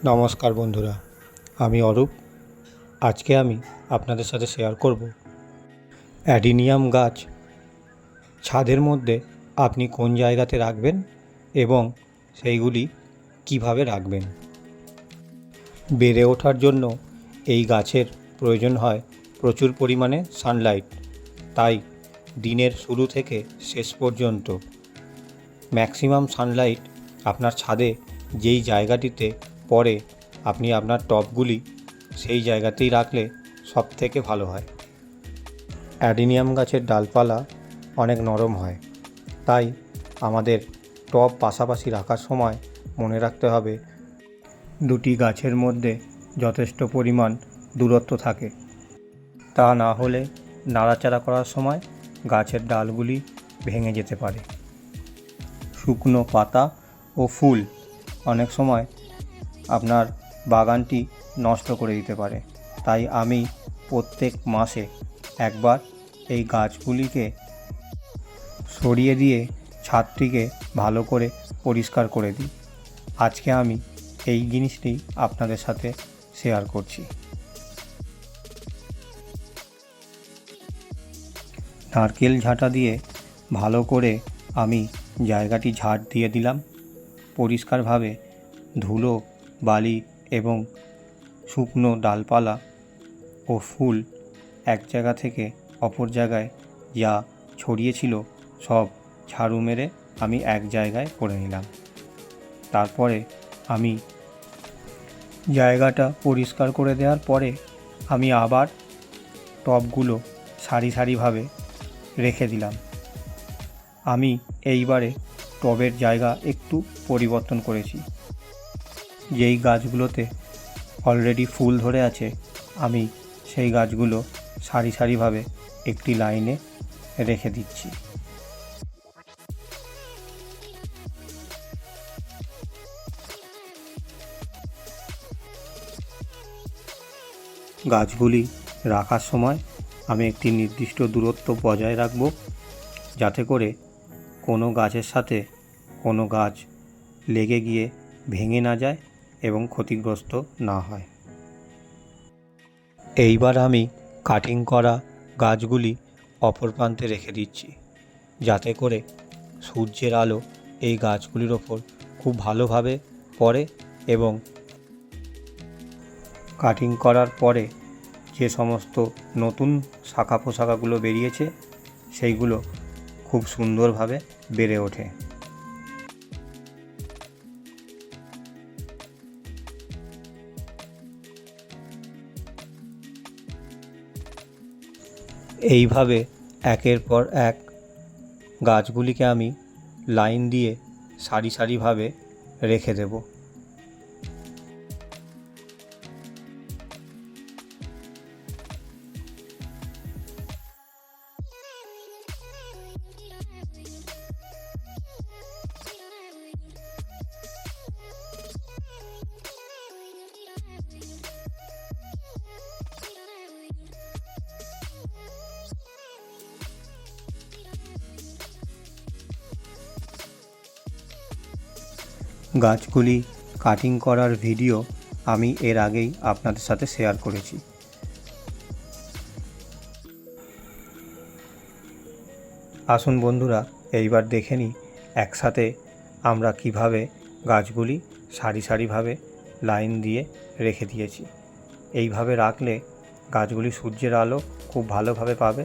নমস্কার বন্ধুরা, আমি অরূপ। আজকে আমি আপনাদের সাথে শেয়ার করব অ্যাডিনিয়াম গাছ ছাদের মধ্যে আপনি কোন জায়গাতে রাখবেন এবং সেইগুলি কিভাবে রাখবেন। বেড়ে ওঠার জন্য এই গাছের প্রয়োজন হয় প্রচুর পরিমাণে সানলাইট। তাই দিনের শুরু থেকে শেষ পর্যন্ত ম্যাক্সিমাম সানলাইট আপনার ছাদে যেই জায়গাটিতে পড়ে আপনি আপনার টবগুলি সেই জায়গাতেই রাখলে সব থেকে ভালো হয়। অ্যাডিনিয়াম গাছের ডালপালা অনেক নরম হয়, তাই আমাদের টব পাশাপাশি রাখার সময় মনে রাখতে হবে দুটি গাছের মধ্যে যথেষ্ট পরিমাণ দূরত্ব থাকে। তা না হলে নাড়াচাড়া করার সময় গাছের ডালগুলি ভেঙে যেতে পারে। শুকনো পাতা ও ফুল অনেক সময় আপনার বাগানটি নষ্ট করে দিতে পারে। তাই আমি প্রত্যেক মাসে একবার এই গাছগুলিকে সরিয়ে দিয়ে ছাদটিকে ভালো করে পরিষ্কার করে দিই। আজকে আমি এই জিনিসটি আপনাদের সাথে শেয়ার করছি। নারকেল ঝাঁটা দিয়ে ভালো করে আমি জায়গাটি ঝাড় দিয়ে দিলাম। পরিষ্কারভাবে ধুলো, বালি এবং শুকনো ডালপালা ও ফুল এক জায়গা থেকে অপর জায়গায় যা ছড়িয়েছিল সব ঝাড়ু মেরে আমি এক জায়গায় করে নিলাম। তারপরে আমি জায়গাটা পরিষ্কার করে দেওয়ার পরে আমি আবার টবগুলো সারি সারিভাবে রেখে দিলাম। আমি এইবারে টবের জায়গা একটু পরিবর্তন করেছি। যেই গাছগুলোতে অলরেডি ফুল ধরে আছে আমি সেই গাছগুলো সারি সারিভাবে একটি লাইনে রেখে দিচ্ছি। গাছগুলি রাখার সময় আমি একটি নির্দিষ্ট দূরত্ব বজায় রাখব, যাতে করে কোনো গাছের সাথে কোনো গাছ লেগে গিয়ে ভেঙে না যায় এবং ক্ষতিগ্রস্ত না হয়। এইবার আমি কাটিং করা গাছগুলি অপর প্রান্তে রেখে দিচ্ছি, যাতে করে সূর্যের আলো এই গাছগুলির ওপর খুব ভালোভাবে পড়ে এবং কাটিং করার পরে যে সমস্ত নতুন শাখা পোশাখাগুলো বেরিয়েছে সেইগুলো খুব সুন্দরভাবে বেড়ে ওঠে। এইভাবে একের পর এক গাছগুলিকে আমি লাইন দিয়ে সারি সারিভাবে রেখে দেব। গাছগুলি কাটিং করার ভিডিও আমি এর আগেই আপনাদের সাথে শেয়ার করেছি। আসুন বন্ধুরা, এইবার দেখে নিই একসাথে আমরা কিভাবে গাছগুলি সারি সারিভাবে লাইন দিয়ে রেখে দিয়েছি। এইভাবে রাখলে গাছগুলি সূর্যের আলো খুব ভালোভাবে পাবে